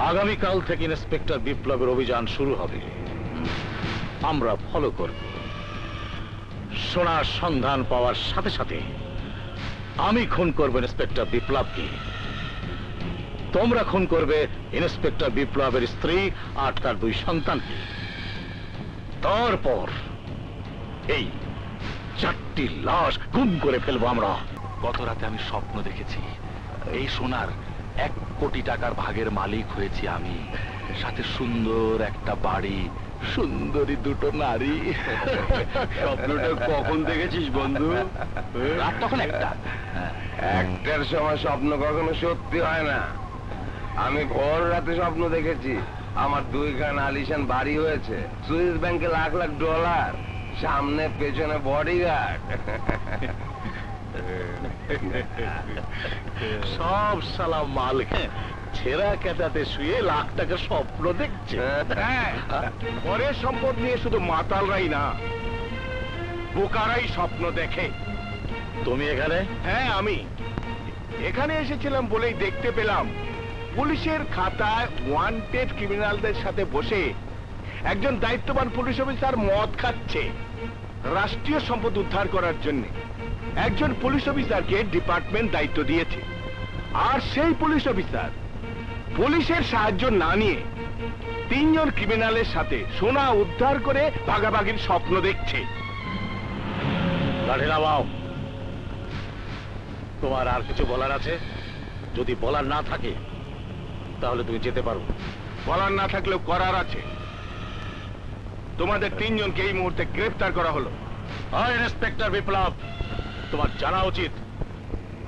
আগামীকাল থেকে ইন্সপেক্টর বিপ্লবের অভিযান শুরু হবে। আমরা ফলো করব। সোনার সন্ধান পাওয়ার সাথে সাথে আমি খুন করব ইন্সপেক্টর বিপ্লবকে। তোমরা খুন করবে ইন্সপেক্টর বিপ্লবের স্ত্রী আর তার 2 সন্তানকে। তারপর এই 4টি লাশ গুম করে ফেলবো আমরা। গত রাতে আমি স্বপ্ন দেখেছি এই সোনার 1 কোটি টাকার ভাগের মালিক হয়েছি আমি, সাথে সুন্দর একটা বাড়ি, সুন্দরী 2টো নারী। স্বপ্নটা কখন দেখেছিস বন্ধু? রাত তখন 1টা। একটার সময় স্বপ্ন কখনো সত্যি হয় না। আমি ভোর রাতে স্বপ্ন দেখেছি আমার 2খান আলিশান বাড়ি হয়েছে, সুইস ব্যাংকে লাখ লাখ ডলার, সামনে পেছনে বডিগার্ড। সব শালা মালিক ছেঁড়া কেটাতে শুয়ে লাখ টাকার স্বপ্ন দেখছে। পরের সম্পদ নিয়ে শুধু মাতালরাই না, বোকারাই স্বপ্ন দেখে। তুমি এখানে? হ্যাঁ, আমি এখানে এসেছিলাম বলেই দেখতে পেলাম পুলিশের খাতায় ওয়ান্টেড ক্রিমিনালদের সাথে বসে একজন দায়িত্ববান পুলিশ অফিসার মদ খাচ্ছে রাষ্ট্রীয় সম্পদ উদ্ধার করার জন্য। একজন পুলিশ অফিসারকে ডিপার্টমেন্ট দায়িত্ব দিয়েছে, আর সেই পুলিশ অফিসার পুলিশের সাহায্য না নিয়ে 3 জন ক্রিমিনালের সাথে সোনা উদ্ধার করে ভাগাভাগির স্বপ্ন দেখছে। লাঠি নামাও। তোমার আর কিছু বলার আছে? যদি বলার না থাকে তাহলে তুমি যেতে পারো। বলার না থাকলেও করার আছে। তোমাদের 3 জনকে এই মুহূর্তে গ্রেফতার করা হলো। ইন্সপেক্টর বিপ্লব, তোমার জানা উচিত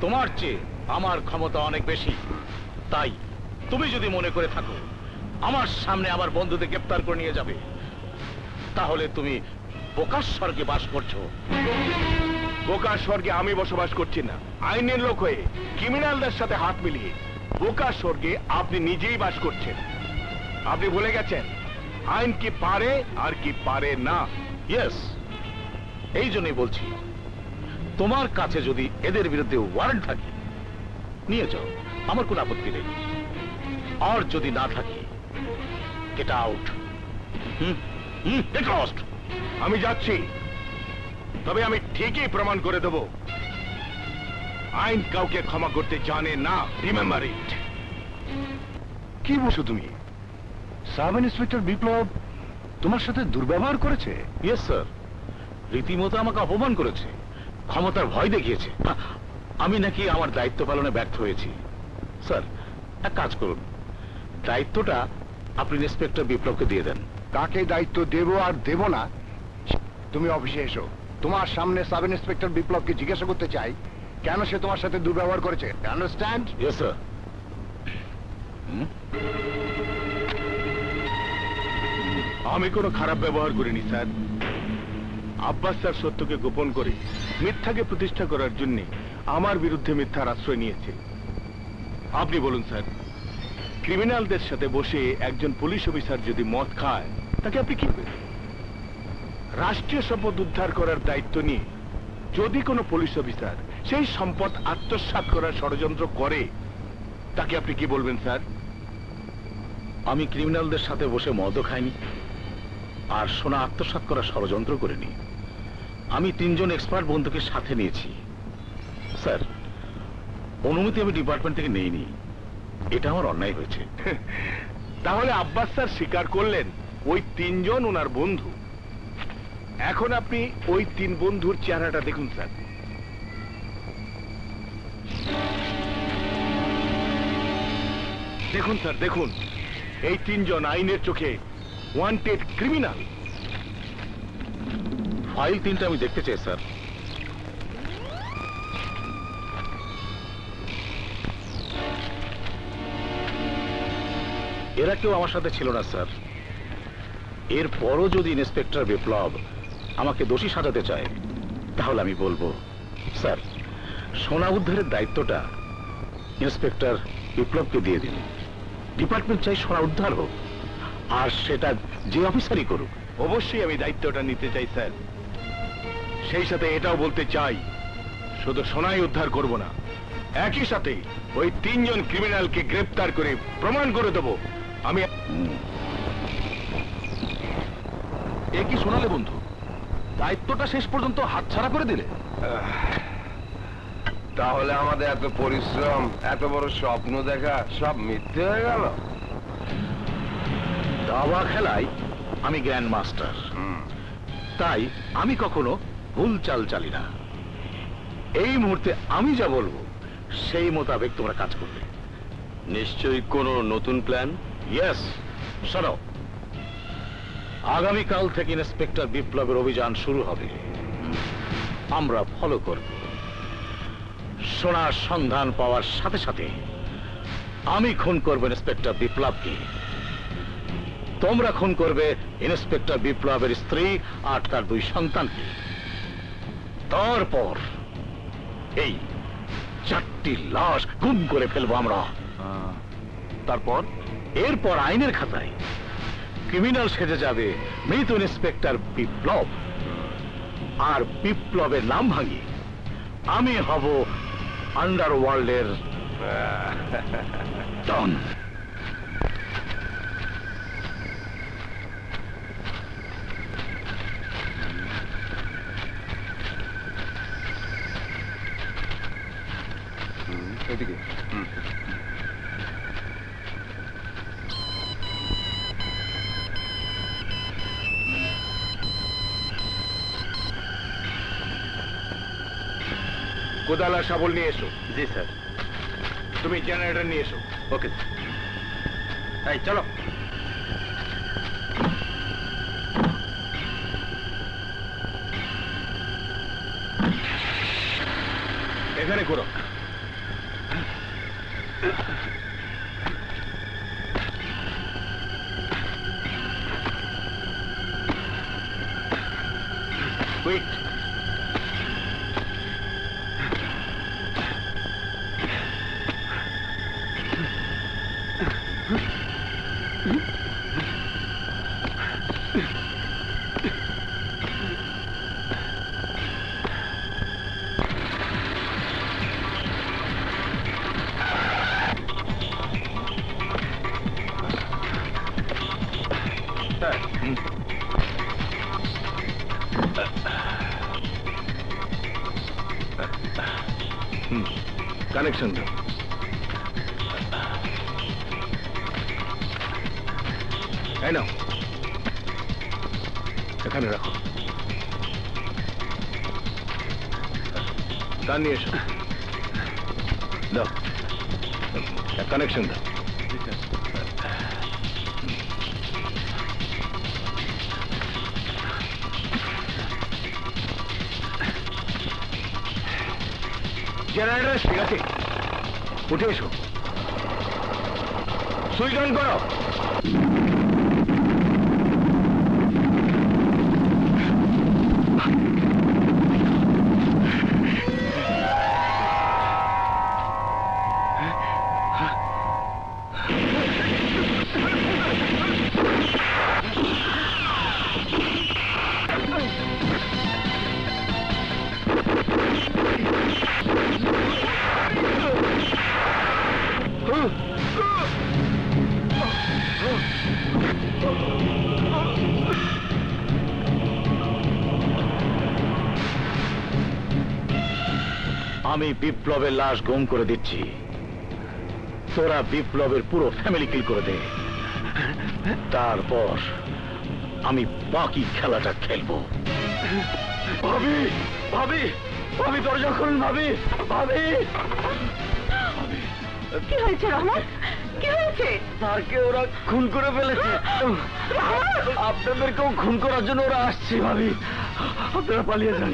তোমার চেয়ে আমার ক্ষমতা অনেক বেশি। তাই তুমি যদি মনে করে থাকো আমার সামনে আমার বন্ধুদের গ্রেফতার করে নিয়ে যাবে, তাহলে তুমি বোকার স্বর্গে বাস করছো। বোকার স্বর্গে আমি বসবাস করছি না। আইনের লোক হয়ে ক্রিমিনালদের সাথে হাত মিলিয়ে বোকার স্বর্গে আপনি নিজেই বাস করছেন। আপনি ভুলে গেছেন আইন কি পারে আর কি পারে না। ইয়েস, এই জন্যই বলছি তোমার কাছে যদি এদের বিরুদ্ধে ওয়ারেন্ট থাকে নিয়ে যাও, আমার কোনো আপত্তি নেই। আর যদি না থাকে গেট আউট। Get lost. আমি যাচ্ছি, তবে আমি ঠিকই প্রমাণ করে দেব আইন কাউকে ক্ষমা করতে জানে না। Remember it. কি বলছো তুমি? সাব ইন্সপেক্টর বিপ্লব তোমার সাথে দুর্ব্যবহার করেছে? ইয়েস স্যার, রীতিমতো আমাকে অপমান করেছে, ক্ষমতার ভয় দেখিয়েছে। আমি নাকি আমার দায়িত্ব পালনে ব্যর্থ হয়েছি। স্যার, এক কাজ করুন, দায়িত্বটা আপনি ইন্সপেক্টর বিপ্লবকে দিয়ে দেন। কাকে দায়িত্ব দেব আর দেব না তুমি অফিসে এসো। তোমার সামনে সাব ইন্সপেক্টর বিপ্লবকে জিজ্ঞাসা করতে চাই কেন সে তোমার সাথে দুর্ব্যবহার করেছে। আন্ডারস্ট্যান্ড? Yes sir. আমি কোনো খারাপ ব্যবহার করিনি স্যার। আব্বাস স্যার সত্যকে গোপন করে মিথ্যাকে প্রতিষ্ঠা করার জন্য আমার বিরুদ্ধে মিথ্যার আশ্রয় নিয়েছে। আপনি বলুন স্যার, ক্রিমিনালদের সাথে বসে একজন পুলিশ অফিসার যদি মদ খায় তাকে আপনি কি করবেন? রাষ্ট্রীয় সম্পদ উদ্ধার করার দায়িত্ব নিয়ে যদি কোনো পুলিশ অফিসার সেই সম্পদ আত্মসাৎ করার ষড়যন্ত্র করে তাকে আপনি কি বলবেন স্যার? আমি ক্রিমিনালদের সাথে বসে মদও খাইনি আর সোনা আত্মসাৎ করার ষড়যন্ত্র করিনি। আমি 3 জন এক্সপার্ট বন্ধুকে সাথে নিয়েছি। স্যার, অনুমতি আমি ডিপার্টমেন্ট থেকে নেইনি, এটা আমার অন্যায় হয়েছে। তাহলে আব্বাস স্যার স্বীকার করলেন ওই 3 জন ওনার বন্ধু। এখন আপনি ওই 3 বন্ধুর চেহারাটা দেখুন স্যার। দেখুন স্যার, দেখুন, এই 3 জন আইনের চোখে ওয়ান্টেড ক্রিমিনাল। ফাইল 3টা আমি দেখতে চাই স্যার। এরা কেউ আমার সাথে ছিল না স্যার। এরপরও যদি ইন্সপেক্টর বিপ্লব আমাকে দোষী সাজাতে চায় তাহলে আমি বলবো, স্যার, সোনা উদ্ধারের দায়িত্বটা ইন্সপেক্টর বিপ্লবকে দিয়ে দিন। ডিপার্টমেন্ট চাই সোনা উদ্ধার হোক, আর সেটা যে অফিসারই করুক। অবশ্যই আমি দায়িত্বটা নিতে চাই স্যার। সেই সাথে এটাও বলতে চাই শুধু সোনাই উদ্ধার করব না, একই সাথে ওই 3 জন ক্রিমিনালকে গ্রেফতার করে প্রমাণ করে দেব আমি। এ কি শোনালে বন্ধু, দায়িত্বটা শেষ পর্যন্ত হাতছাড়া করে দিলে? তাহলে আমাদের এত পরিশ্রম, এত বড় স্বপ্ন দেখা সব মিথ্যে হয়ে গেল? দাবা খেলায় আমি গ্র্যান্ড মাস্টার, তাই আমি কখনো ভুল চাল চালি না। এই মুহূর্তে আমি যা বলবো সেই মোতাবেক তোমরা কাজ করবে। নিশ্চয়ই কোনো নতুন প্ল্যান? ইয়েস, শোনো, আগামীকাল থেকে ইন্সপেক্টর বিপ্লবের অভিযান শুরু হবে। আমরা ফলো করব। সোনার সন্ধান পাওয়ার সাথে সাথে আমি খুন করব ইন্সপেক্টর বিপ্লবকে, তোমরা খুন করবে ইন্সপেক্টর বিপ্লবের স্ত্রী আর তার 2 সন্তানকে। তারপর এই 4টি লাশ গুম করে ফেলবো আমরা। তারপর এরপর আইনের খাতায় ক্রিমিনাল সেজে যাবে মৃত ইন্সপেক্টর বিপ্লব, আর বিপ্লবের নাম ভাঙিয়ে আমি হব আন্ডারওয়ার্ল্ডের ডন। এদিকে। কোদাল আর শাবল নিয়ে এসো। জি স্যার। তুমি জেনারেটর নিয়ে এসো। ওকে। এই চলো। এখানে করো। কুইক। কানেকশন দাও। এই নাও, এখানে রাখো। তার নিয়ে এসো। দাও, কানেকশন দাও। জেনারেটর ঠিক আছে, উঠে এসো। সুইচ অন করো। আমি বিপ্লবের লাশ গুম করে দিচ্ছি, তোরা বিপ্লবের পুরো ফ্যামিলি কিল করে দে। তারপর আমি বাকি খেলাটা খেলবো। ভাবি, ভাবি, ভাবি, দরজা খুলুন। ভাবি, ভাবি। কি হয়েছে রহমান? কি হয়েছে? স্যারকে ওরা খুন করে ফেলেছে। আপনাদেরকেও খুন করার জন্য ওরা আসছে। ভাবি, আপনারা পালিয়ে যান।